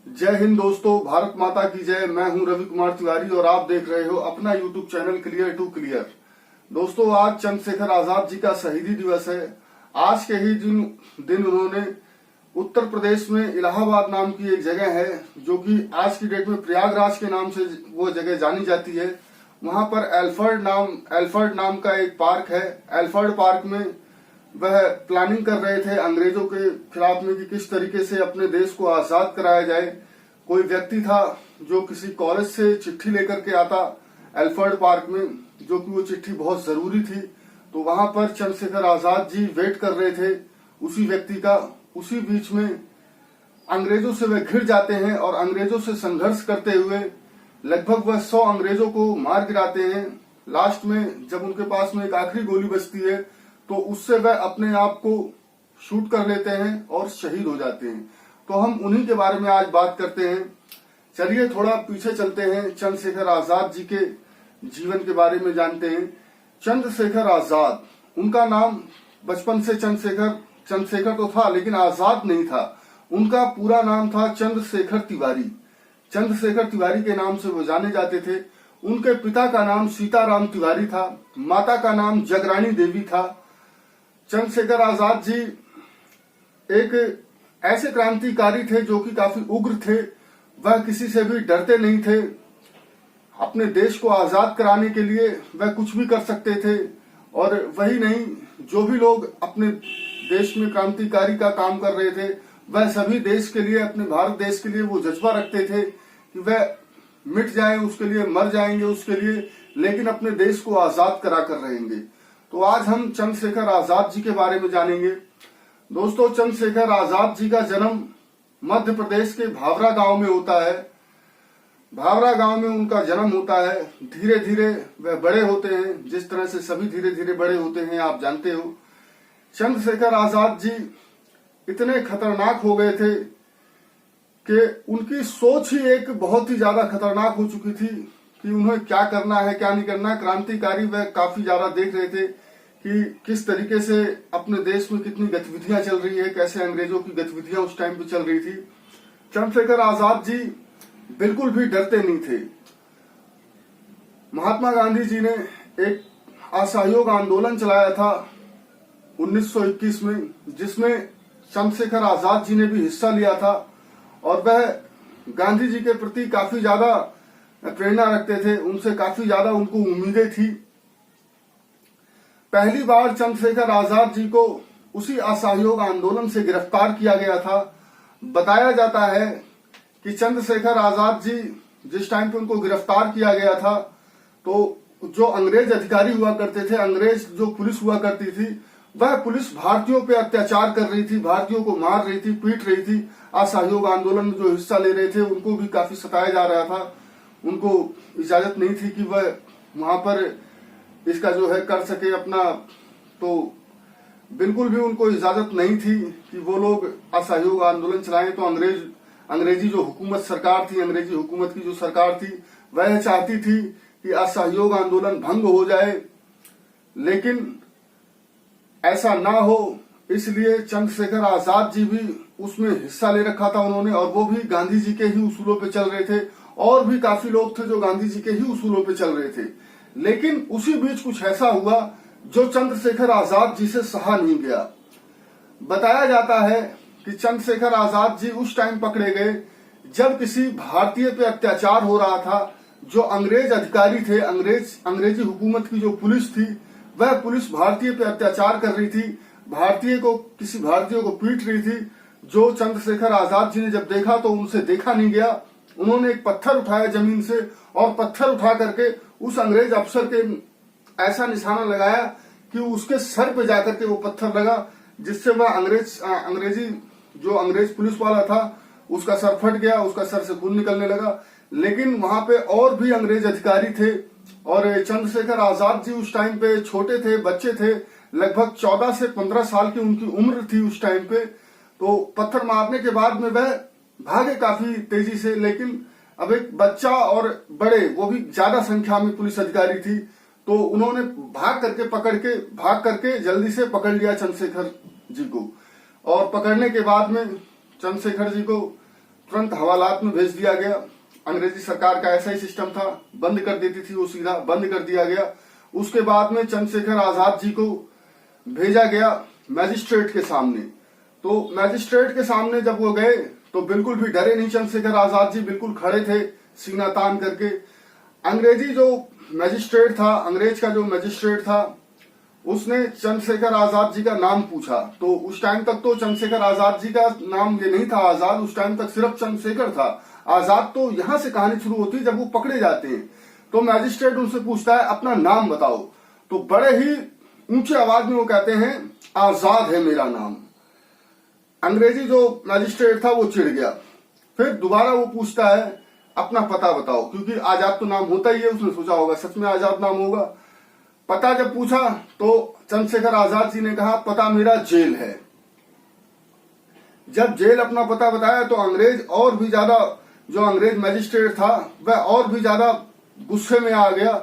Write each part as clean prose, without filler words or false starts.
जय हिंद दोस्तों, भारत माता की जय। मैं हूं रवि कुमार तिवारी और आप देख रहे हो अपना YouTube channel clear to clear. दोस्तों, आज चंद्रशेखर आजाद जी का शहीदी दिवस है। आज के ही दिन उन्होंने उत्तर प्रदेश में इलाहाबाद नाम की एक जगह है, जो कि आज की डेट में प्रयागराज के नाम से वो जगह जानी जाती है। वहां पर एल्फर्ड नाम का एक पार्क है। एल्फर्ड पार्क में वह प्लानिंग कर रहे थे अंग्रेजों के खिलाफ में कि किस तरीके से अपने देश को आजाद कराया जाए। कोई व्यक्ति था जो किसी कॉलेज से चिट्ठी लेकर के आता एल्फर्ड पार्क में, जो कि वो चिट्ठी बहुत जरूरी थी। तो वहां पर चंद्रशेखर आजाद जी वेट कर रहे थे उसी व्यक्ति का। उसी बीच में अंग्रेजों से वे घिर जाते हैं और अंग्रेजों से संघर्ष करते हुए लगभग वह 100 अंग्रेजों को मार गिराते हैं। लास्ट में जब उनके पास में एक आखिरी गोली बचती है तो उससे वह अपने आप को शूट कर लेते हैं और शहीद हो जाते हैं। तो हम उन्हीं के बारे में आज बात करते हैं। चलिए थोड़ा पीछे चलते हैं, चंद्रशेखर आजाद जी के जीवन के बारे में जानते हैं। चंद्रशेखर आजाद, उनका नाम बचपन से चंद्रशेखर तो था, लेकिन आजाद नहीं था। उनका पूरा नाम था चंद्रशेखर तिवारी। चंद्रशेखर तिवारी के नाम से वो जाने जाते थे। उनके पिता का नाम सीताराम तिवारी था, माता का नाम जगरानी देवी था। चंद्रशेखर आजाद जी एक ऐसे क्रांतिकारी थे जो कि काफी उग्र थे। वह किसी से भी डरते नहीं थे। अपने देश को आजाद कराने के लिए वह कुछ भी कर सकते थे। और वही नहीं, जो भी लोग अपने देश में क्रांतिकारी का काम कर रहे थे, वह सभी देश के लिए, अपने भारत देश के लिए वो जज्बा रखते थे कि वह मिट जाए, उसके लिए मर जाएंगे उसके लिए, लेकिन अपने देश को आजाद करा कर रहेंगे। तो आज हम चंद्रशेखर आजाद जी के बारे में जानेंगे। दोस्तों, चंद्रशेखर आजाद जी का जन्म मध्य प्रदेश के भावरा गांव में होता है। भावरा गांव में उनका जन्म होता है। धीरे धीरे वह बड़े होते हैं, जिस तरह से सभी धीरे धीरे बड़े होते हैं आप जानते हो। चंद्रशेखर आजाद जी इतने खतरनाक हो गए थे कि उनकी सोच ही एक बहुत ही ज्यादा खतरनाक हो चुकी थी कि उन्हें क्या करना है क्या नहीं करना है। क्रांतिकारी वह काफी ज्यादा देख रहे थे कि किस तरीके से अपने देश में कितनी गतिविधियां चल रही है, कैसे अंग्रेजों की गतिविधियां उस टाइम पे चल रही थी। चंद्रशेखर आजाद जी बिल्कुल भी डरते नहीं थे। महात्मा गांधी जी ने एक असहयोग आंदोलन चलाया था 1921 में, जिसमें चंद्रशेखर आजाद जी ने भी हिस्सा लिया था। और वह गांधी जी के प्रति काफी ज्यादा प्रेरणा रखते थे, उनसे काफी ज्यादा उनको उम्मीदें थी। पहली बार चंद्रशेखर आजाद जी को उसी असहयोग आंदोलन से गिरफ्तार किया गया था। बताया जाता है कि चंद्रशेखर आजाद जी जिस टाइम पे उनको गिरफ्तार किया गया था, तो जो अंग्रेज अधिकारी हुआ करते थे, अंग्रेज जो पुलिस हुआ करती थी, वह पुलिस भारतीयों पे अत्याचार कर रही थी, भारतीयों को मार रही थी, पीट रही थी। असहयोग आंदोलन में जो हिस्सा ले रहे थे उनको भी काफी सताया जा रहा था। उनको इजाजत नहीं थी कि वह वहां पर इसका जो है कर सके अपना। तो बिल्कुल भी उनको इजाजत नहीं थी कि वो लोग असहयोग आंदोलन चलाएं। तो अंग्रेजी जो हुकूमत सरकार थी, अंग्रेजी हुकूमत की जो सरकार थी, वह चाहती थी कि असहयोग आंदोलन भंग हो जाए, लेकिन ऐसा ना हो। इसलिए चंद्रशेखर आजाद जी भी उसमें हिस्सा ले रखा था उन्होंने, और वो भी गांधी जी के ही उसूलों पे चल रहे थे। और भी काफी लोग थे जो गांधी जी के ही उसूलों पे चल रहे थे। लेकिन उसी बीच कुछ ऐसा हुआ जो चंद्रशेखर आजाद जी से सहा नहीं गया। बताया जाता है कि चंद्रशेखर आजाद जी उस टाइम पकड़े गए जब किसी भारतीय पे अत्याचार हो रहा था। जो अंग्रेज अधिकारी थे, अंग्रेजी हुकूमत की जो पुलिस थी, वह पुलिस भारतीय पे अत्याचार कर रही थी, किसी भारतीय को पीट रही थी। जो चंद्रशेखर आजाद जी ने जब देखा तो उनसे देखा नहीं गया। उन्होंने एक पत्थर उठाया जमीन से और पत्थर उठा करके उस अंग्रेज अफसर के ऐसा निशाना लगाया कि उसके सर पे जाकर के वो पत्थर लगा, जिससे वह अंग्रेज पुलिस वाला था उसका सर फट गया, उसका सर से खून निकलने लगा। लेकिन वहां पे और भी अंग्रेज अधिकारी थे और चंद्रशेखर आजाद जी उस टाइम पे छोटे थे, बच्चे थे, लगभग 14 से 15 साल की उनकी उम्र थी उस टाइम पे। तो पत्थर मारने के बाद में वह भागे काफी तेजी से, लेकिन अब एक बच्चा और बड़े, वो भी ज्यादा संख्या में पुलिस अधिकारी थी, तो उन्होंने भाग करके जल्दी से पकड़ लिया चंद्रशेखर जी को। और पकड़ने के बाद में चंद्रशेखर जी को तुरंत हवालात में भेज दिया गया। अंग्रेजी सरकार का ऐसा ही सिस्टम था, बंद कर देती थी, वो सीधा बंद कर दिया गया। उसके बाद में चंद्रशेखर आजाद जी को भेजा गया मैजिस्ट्रेट के सामने। तो मैजिस्ट्रेट के सामने जब वो गए तो बिल्कुल भी डरे नहीं चंद्रशेखर आजाद जी, बिल्कुल खड़े थे सीना तान करके। अंग्रेजी जो मैजिस्ट्रेट था, अंग्रेज का जो मैजिस्ट्रेट था, उसने चंद्रशेखर आजाद जी का नाम पूछा। तो उस टाइम तक तो चंद्रशेखर आजाद जी का नाम ये नहीं था आजाद, उस टाइम तक सिर्फ चंद्रशेखर था। आजाद तो यहां से कहानी शुरू होती है जब वो पकड़े जाते हैं। तो मैजिस्ट्रेट उनसे पूछता है अपना नाम बताओ। तो बड़े ही ऊंचे आवाज में वो कहते हैं आजाद है मेरा नाम। अंग्रेजी जो मैजिस्ट्रेट था वो चिढ़ गया। फिर दोबारा वो पूछता है अपना पता बताओ, क्योंकि आजाद तो नाम होता ही है, उसने सोचा होगा सच में आजाद नाम होगा। पता जब पूछा तो चंद्रशेखर आजाद जी ने कहा पता मेरा जेल है। जब जेल अपना पता बताया तो अंग्रेज और भी ज्यादा, जो अंग्रेज मैजिस्ट्रेट था वह और भी ज्यादा गुस्से में आ गया,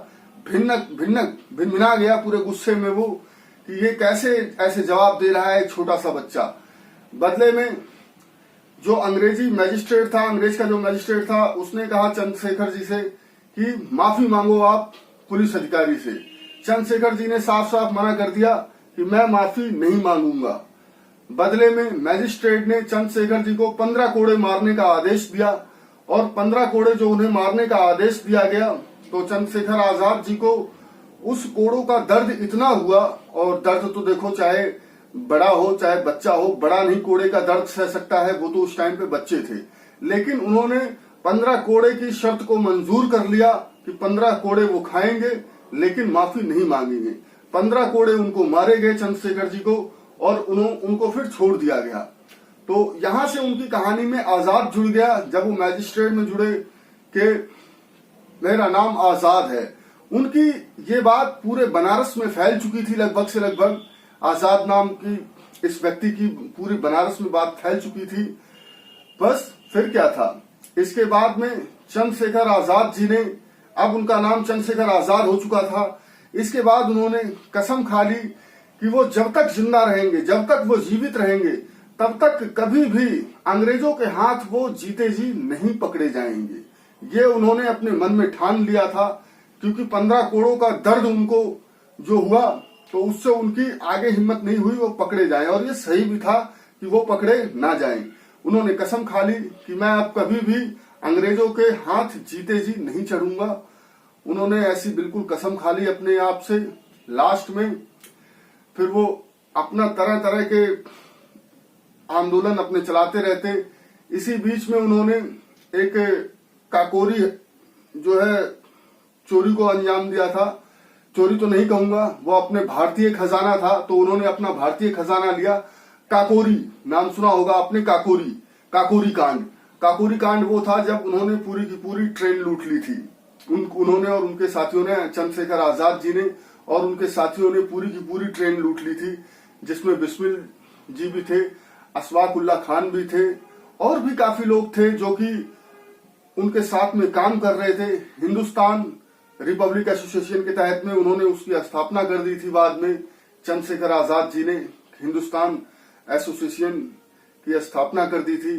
भिनभिना गया पूरे गुस्से में वो, कि ये कैसे ऐसे जवाब दे रहा है छोटा सा बच्चा। बदले में जो अंग्रेजी मैजिस्ट्रेट था, अंग्रेज का जो मैजिस्ट्रेट था, उसने कहा चंद्रशेखर जी से कि माफी मांगो आप पुलिस अधिकारी से। चंद्रशेखर जी ने साफ साफ मना कर दिया कि मैं माफी नहीं मांगूंगा। बदले में मैजिस्ट्रेट ने चंद्रशेखर जी को 15 कोड़े मारने का आदेश दिया। और 15 कोड़े जो उन्हें मारने का आदेश दिया गया तो चंद्रशेखर आजाद जी को उस कोड़ों का दर्द इतना हुआ, और दर्द तो देखो चाहे बड़ा हो चाहे बच्चा हो, बड़ा नहीं कोड़े का दर्द सह सकता है, वो तो उस टाइम पे बच्चे थे। लेकिन उन्होंने 15 कोड़े की शर्त को मंजूर कर लिया कि 15 कोड़े वो खाएंगे लेकिन माफी नहीं मांगेंगे। 15 कोड़े उनको मारे गए चंद्रशेखर जी को, और उनको फिर छोड़ दिया गया। तो यहां से उनकी कहानी में आजाद जुड़ गया। जब वो मैजिस्ट्रेट में जुड़े कि मेरा नाम आजाद है, उनकी ये बात पूरे बनारस में फैल चुकी थी। लगभग से लगभग आजाद नाम की इस व्यक्ति की पूरी बनारस में बात फैल चुकी थी। बस फिर क्या था, इसके बाद में चंद्रशेखर आजाद जी ने, अब उनका नाम चंद्रशेखर आजाद हो चुका था, इसके बाद उन्होंने कसम खा ली कि वो जब तक जिंदा रहेंगे, जब तक वो जीवित रहेंगे, तब तक कभी भी अंग्रेजों के हाथ वो जीते जी नहीं पकड़े जाएंगे। ये उन्होंने अपने मन में ठान लिया था, क्योंकि 15 कोड़ों का दर्द उनको जो हुआ तो उससे उनकी आगे हिम्मत नहीं हुई वो पकड़े जाएं, और ये सही भी था कि वो पकड़े ना जाएं। उन्होंने कसम खा ली कि मैं अब कभी भी अंग्रेजों के हाथ जीते जी नहीं चढ़ूंगा। उन्होंने ऐसी बिल्कुल कसम खा ली अपने आप से। लास्ट में फिर वो अपना तरह तरह के आंदोलन अपने चलाते रहते। इसी बीच में उन्होंने एक काकोरी जो है चोरी को अंजाम दिया था। चोरी तो नहीं कहूंगा, वो अपने भारतीय खजाना था, तो उन्होंने अपना भारतीय खजाना लिया। काकोरी नाम सुना होगा आपने, काकोरी कांड। काकोरी कांड वो था जब उन्होंने पूरी की पूरी ट्रेन लूट ली थी। उन्होंने और उनके साथियों ने, चंद्रशेखर आजाद जी ने और उनके साथियों ने पूरी की पूरी ट्रेन लूट ली थी, जिसमें बिस्मिल जी भी थे, अशफाकुल्ला खान भी थे, और भी काफी लोग थे जो कि उनके साथ में काम कर रहे थे। हिंदुस्तान रिपब्लिक एसोसिएशन के तहत में उन्होंने उसकी स्थापना कर दी थी। बाद में चंद्रशेखर आजाद जी ने हिंदुस्तान एसोसिएशन की स्थापना कर दी थी।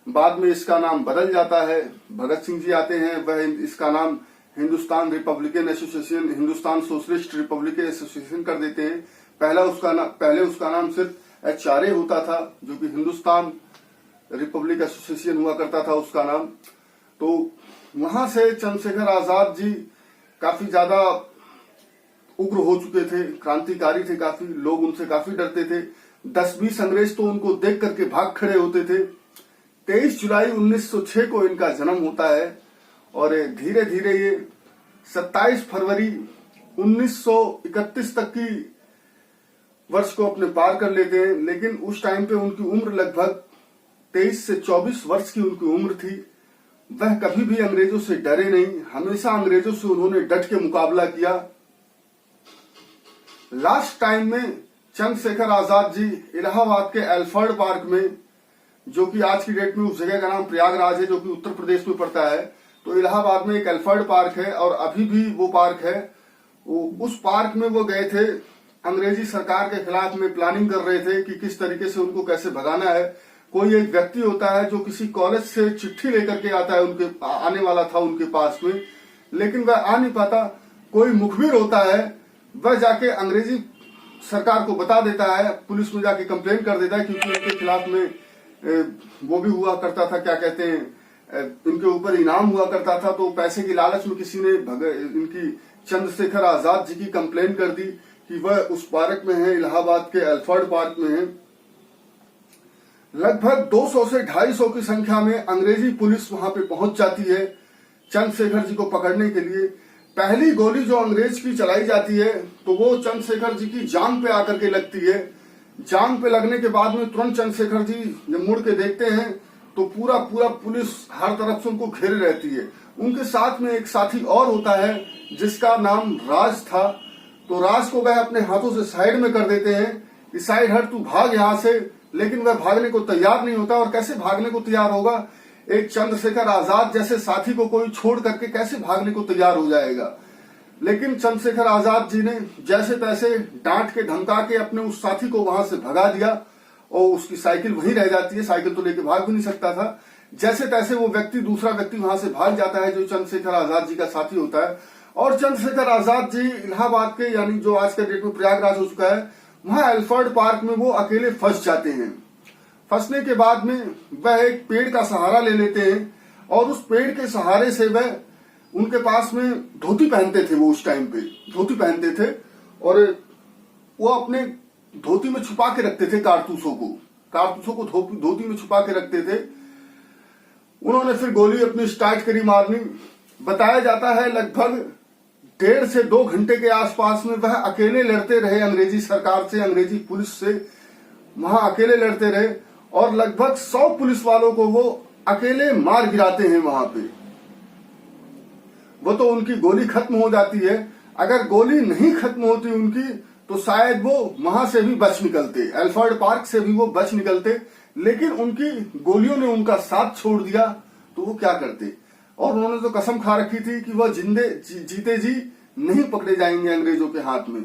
बाद में इसका नाम बदल जाता है, भगत सिंह जी आते हैं, वह इसका नाम Hindustan Republican association, Hindustan socialist Republican association कर देते हैं। पहले उसका नाम सिर्फ HRA होता था, जो कि हिंदुस्तान रिपब्लिक एसोसिएशन हुआ करता था उसका नाम। तो वहां से चंद्रशेखर आजाद जी काफी ज्यादा उग्र हो चुके थे, क्रांतिकारी थे, काफी लोग उनसे काफी डरते थे। 10-20 अंग्रेज तो उनको देख करके भाग खड़े होते थे। 23 जुलाई 1906 को इनका जन्म होता है, और धीरे धीरे ये 27 फरवरी 1931 तक की वर्ष को अपने पार कर लेते हैं। लेकिन उस टाइम पे उनकी उम्र लगभग 23 से 24 वर्ष की उनकी उम्र थी। वह कभी भी अंग्रेजों से डरे नहीं, हमेशा अंग्रेजों से उन्होंने डट के मुकाबला किया। लास्ट टाइम में चंद्रशेखर आजाद जी इलाहाबाद के एल्फर्ड पार्क में, जो कि आज की डेट में उस जगह का नाम प्रयागराज है, जो कि उत्तर प्रदेश में पड़ता है, तो इलाहाबाद में एक एल्फर्ड पार्क है और अभी भी वो पार्क है। उस पार्क में वो गए थे, अंग्रेजी सरकार के खिलाफ में प्लानिंग कर रहे थे कि किस तरीके से उनको कैसे भगाना है। कोई एक व्यक्ति होता है जो किसी कॉलेज से चिट्ठी लेकर के आता है, उनके आने वाला था उनके पास में, लेकिन वह आ नहीं पाता। कोई मुखबिर होता है, वह जाके अंग्रेजी सरकार को बता देता है, पुलिस में जाके कंप्लेन कर देता है, क्योंकि उनके खिलाफ में वो भी हुआ करता था, क्या कहते हैं, इनके ऊपर इनाम हुआ करता था। तो पैसे की लालच में किसी ने इनकी चंद्रशेखर आजाद जी की कंप्लेन कर दी कि वह उस पार्क में है, इलाहाबाद के अल्फ्रेड पार्क में है। लगभग 200 से 250 की संख्या में अंग्रेजी पुलिस वहां पे पहुंच जाती है चंद्रशेखर जी को पकड़ने के लिए। पहली गोली जो अंग्रेज की चलाई जाती है तो वो चंद्रशेखर जी की जांग पे आकर के लगती है। जांग पे लगने के बाद में तुरंत चंद्रशेखर जी जब मुड़ के देखते हैं तो पूरा पुलिस हर तरफ से उनको घेरे रहती है। उनके साथ में एक साथी और होता है जिसका नाम राज था। तो राज को वह अपने हाथों से साइड में कर देते हैं कि साइड हट, तू भाग यहाँ से, लेकिन वह भागने को तैयार नहीं होता। और कैसे भागने को तैयार होगा? एक चंद्रशेखर आजाद जैसे साथी को कोई छोड़ करके कैसे भागने को तैयार हो जाएगा? लेकिन चंद्रशेखर आजाद जी ने जैसे तैसे डांट के धमका के अपने उस साथी को वहां से भगा दिया और उसकी साइकिल वहीं रह जाती है। साइकिल तो लेके भाग भी नहीं सकता था। जैसे तैसे वो दूसरा व्यक्ति वहां से भाग जाता है जो चंद्रशेखर आजाद जी का साथी होता है। और चंद्रशेखर आजाद जी इलाहाबाद के, यानी जो आज के डेट में प्रयागराज हो चुका है, वहां अल्फ्रेड पार्क में वो अकेले फंस जाते हैं। फंसने के बाद में वह एक पेड़ का सहारा ले लेते हैं और उस पेड़ के सहारे से वह, उनके पास में धोती पहनते थे, वो उस टाइम पे धोती पहनते थे और वो अपने धोती में छुपा के रखते थे कारतूसों को धोती में छुपा के रखते थे। उन्होंने फिर गोली अपनी स्टार्ट करी मारनी। बताया जाता है लगभग 1.5 से 2 घंटे के आसपास में वह अकेले लड़ते रहे अंग्रेजी सरकार से, अंग्रेजी पुलिस से, वहां अकेले लड़ते रहे और लगभग 100 पुलिस वालों को वो अकेले मार गिराते हैं वहां पे। वो तो उनकी गोली खत्म हो जाती है। अगर गोली नहीं खत्म होती उनकी तो शायद वो वहां से भी बच निकलते, अल्फ्रेड पार्क से भी वो बच निकलते, लेकिन उनकी गोलियों ने उनका साथ छोड़ दिया। तो वो क्या करते? और उन्होंने तो कसम खा रखी थी कि वह जीते जी नहीं पकड़े जाएंगे अंग्रेजों के हाथ में।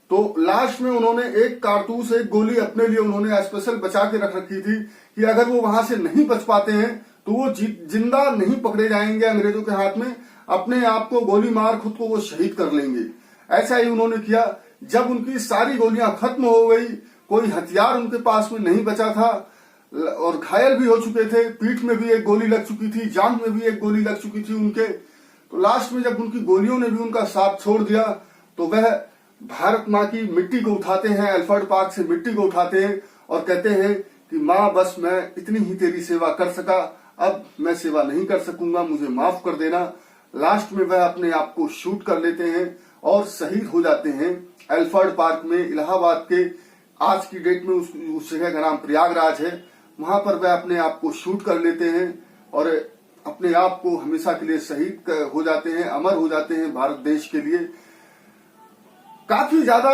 तो लास्ट में उन्होंने एक कारतूस, एक गोली अपने लिए उन्होंने स्पेशल बचा के रख रखी थी कि अगर वो वहां से नहीं बच पाते हैं तो वो जिंदा नहीं पकड़े जाएंगे अंग्रेजों के हाथ में, अपने आप को गोली मार खुद को वो शहीद कर लेंगे। ऐसा ही उन्होंने किया। जब उनकी सारी गोलियां खत्म हो गई, कोई हथियार उनके पास में नहीं बचा था और घायल भी हो चुके थे, पीठ में भी एक गोली लग चुकी थी, जांघ में भी एक गोली लग चुकी थी उनके, तो लास्ट में जब उनकी गोलियों ने भी उनका साथ छोड़ दिया तो वह भारत माँ की मिट्टी को उठाते हैं, अल्फ्रेड पार्क से मिट्टी को उठाते हैं और कहते हैं कि माँ बस मैं इतनी ही तेरी सेवा कर सका, अब मैं सेवा नहीं कर सकूंगा, मुझे माफ कर देना। लास्ट में वह अपने आप को शूट कर लेते हैं और शहीद हो जाते हैं अल्फ्रेड पार्क में, इलाहाबाद के। आज की डेट में उस जगह का नाम प्रयागराज है। वहां पर वह अपने आप को शूट कर लेते हैं और अपने आप को हमेशा के लिए शहीद हो जाते हैं, अमर हो जाते हैं भारत देश के लिए। काफी ज्यादा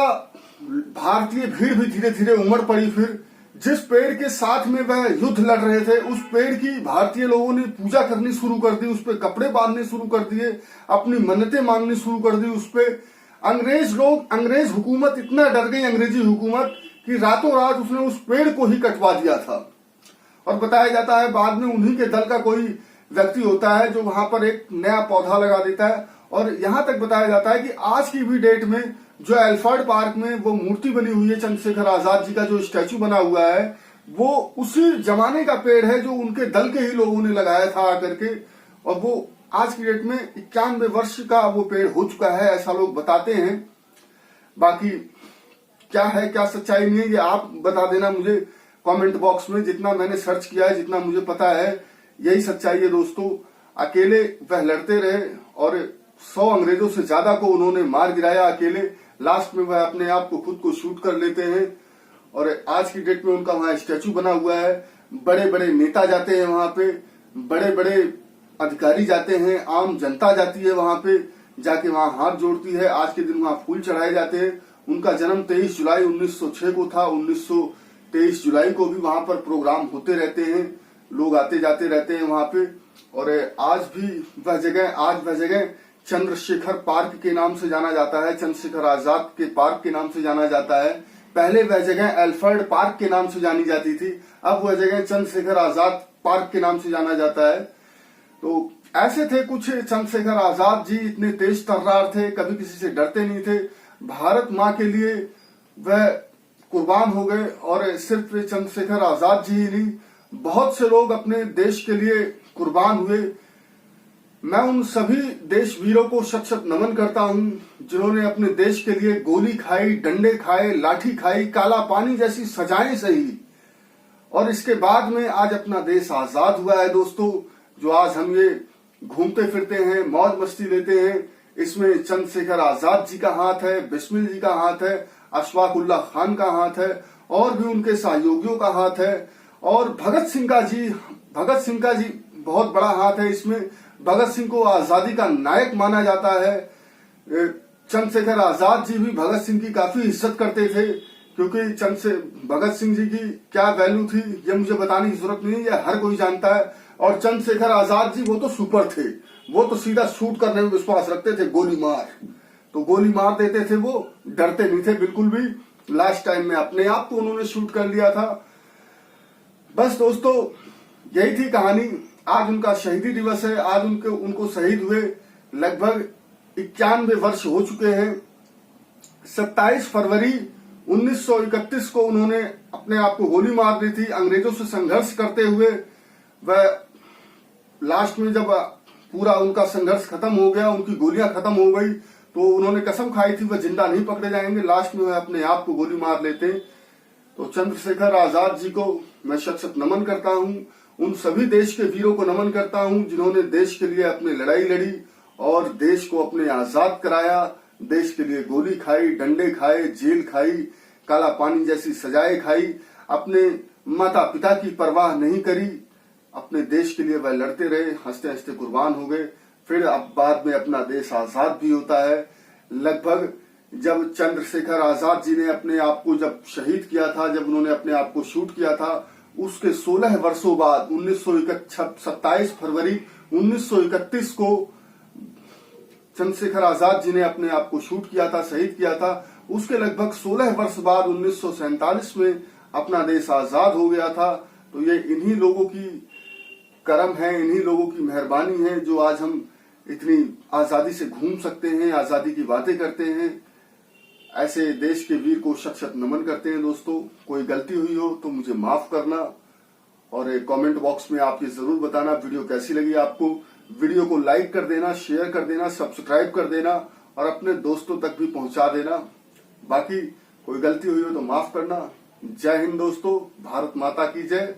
भारतीय भीड़ भी धीरे धीरे उमड़ पड़ी। फिर जिस पेड़ के साथ में वह युद्ध लड़ रहे थे उस पेड़ की भारतीय लोगों ने पूजा करनी शुरू कर दी, उस पे कपड़े बांधने शुरू कर दिए, अपनी मन्नतें मांगनी शुरू कर दी उस पे। अंग्रेज हुकूमत इतना डर गई, अंग्रेजी हुकूमत, कि रातों रात उसने उस पेड़ को ही कटवा दिया था। और बताया जाता है बाद में उन्हीं के दल का कोई व्यक्ति होता है जो वहां पर एक नया पौधा लगा देता है। और यहां तक बताया जाता है कि आज की भी डेट में जो अल्फ्रेड पार्क में वो मूर्ति बनी हुई है, चंद्रशेखर आजाद जी का जो स्टैचू बना हुआ है, वो उसी जमाने का पेड़ है जो उनके दल के ही लोगों ने लगाया था आकर के। और वो आज की डेट में 91 वर्ष का वो पेड़ हो चुका है, ऐसा लोग बताते हैं। बाकी क्या है क्या सच्चाई नहीं है ये आप बता देना मुझे कमेंट बॉक्स में। जितना मैंने सर्च किया है, जितना मुझे पता है, यही सच्चाई है दोस्तों। अकेले वह लड़ते रहे और 100 अंग्रेजों से ज्यादा को उन्होंने मार गिराया अकेले। लास्ट में वह अपने आप को खुद को शूट कर लेते हैं और आज की डेट में उनका वहां स्टैचू बना हुआ है। बड़े बड़े नेता जाते हैं वहां पे, बड़े बड़े अधिकारी जाते हैं, आम जनता जाती है वहां पे, जाके वहां हाथ जोड़ती है। आज के दिन वहां फूल चढ़ाए जाते हैं। उनका जन्म 23 जुलाई 1906 को था। 1923 जुलाई को भी वहां पर प्रोग्राम होते रहते हैं, लोग आते जाते रहते हैं वहां पे। और आज वह जगह चंद्रशेखर पार्क के नाम से जाना जाता है, चंद्रशेखर आजाद के पार्क के नाम से जाना जाता है, पहले वह जगह एल्फ्रेड पार्क के नाम से जानी जाती थी, अब वह जगह चंद्रशेखर आजाद पार्क के नाम से जाना जाता है। तो ऐसे थे कुछ चंद्रशेखर आजाद जी, इतने तेज तर्रार थे, कभी किसी से डरते नहीं थे। भारत माँ के लिए वह कुर्बान हो गए, और सिर्फ चंद्रशेखर आजाद जी ही नहीं, बहुत से लोग अपने देश के लिए कुर्बान हुए। मैं उन सभी देश वीरों को शत शत नमन करता हूं जिन्होंने अपने देश के लिए गोली खाई, डंडे खाए, लाठी खाई, काला पानी जैसी सजाएं सही, और इसके बाद में आज अपना देश आजाद हुआ है। दोस्तों, जो आज हम ये घूमते फिरते हैं, मौज मस्ती लेते हैं, इसमें चंद्रशेखर आजाद जी का हाथ है, बिस्मिल जी का हाथ है, अशफाकुल्लाह खान का हाथ है, और भी उनके सहयोगियों का हाथ है, और भगत सिंह का जी बहुत बड़ा हाथ है इसमें। भगत सिंह को आजादी का नायक माना जाता है। चंद्रशेखर आजाद जी भी भगत सिंह की काफी इज्जत करते थे, क्योंकि भगत सिंह जी की क्या वैल्यू थी ये मुझे बताने की जरूरत नहीं है, ये हर कोई जानता है। और चंद्रशेखर आजाद जी वो तो सुपर थे, वो तो सीधा शूट करने में विश्वास रखते थे, गोली मार तो गोली मार देते थे, वो डरते नहीं थे बिल्कुल भी। लास्ट टाइम में अपने आप को उन्होंने शूट कर लिया था। बस दोस्तों, यही थी कहानी। आज उनका शहीदी दिवस है, आज उनको शहीद हुए लगभग 91 वर्ष हो चुके हैं। 27 फरवरी 1931 को उन्होंने अपने आप को गोली मार दी थी, अंग्रेजों से संघर्ष करते हुए। वह लास्ट में जब पूरा उनका संघर्ष खत्म हो गया, उनकी गोलियां खत्म हो गई, तो उन्होंने कसम खाई थी वह जिंदा नहीं पकड़े जाएंगे। लास्ट में वह अपने आप को गोली मार लेते। तो चंद्रशेखर आजाद जी को मैं शत शत नमन करता हूँ। उन सभी देश के वीरों को नमन करता हूँ जिन्होंने देश के लिए अपनी लड़ाई लड़ी और देश को अपने आजाद कराया। देश के लिए गोली खाई, डंडे खाए, जेल खाई, काला पानी जैसी सजाएं खाई, अपने माता पिता की परवाह नहीं करी, अपने देश के लिए वह लड़ते रहे, हंसते हंसते कुर्बान हो गए। फिर अब बाद में अपना देश आजाद भी होता है। लगभग जब चंद्रशेखर आजाद जी ने अपने आप को जब शहीद किया था, जब उन्होंने अपने आप को शूट किया था, उसके 16 वर्षों बाद 27 फरवरी 1931 को चंद्रशेखर आजाद जी ने अपने आप को शूट किया था, शहीद किया था। उसके लगभग 16 वर्ष बाद 1947 में अपना देश आजाद हो गया था। तो ये इन्हीं लोगों की करम है, इन्हीं लोगों की मेहरबानी है जो आज हम इतनी आजादी से घूम सकते हैं, आजादी की बातें करते हैं। ऐसे देश के वीर को शत शत नमन करते हैं। दोस्तों, कोई गलती हुई हो तो मुझे माफ करना, और कमेंट बॉक्स में आप ये जरूर बताना वीडियो कैसी लगी आपको। वीडियो को लाइक कर देना, शेयर कर देना, सब्सक्राइब कर देना, और अपने दोस्तों तक भी पहुंचा देना। बाकी कोई गलती हुई हो तो माफ करना। जय हिंद दोस्तों, भारत माता की जय।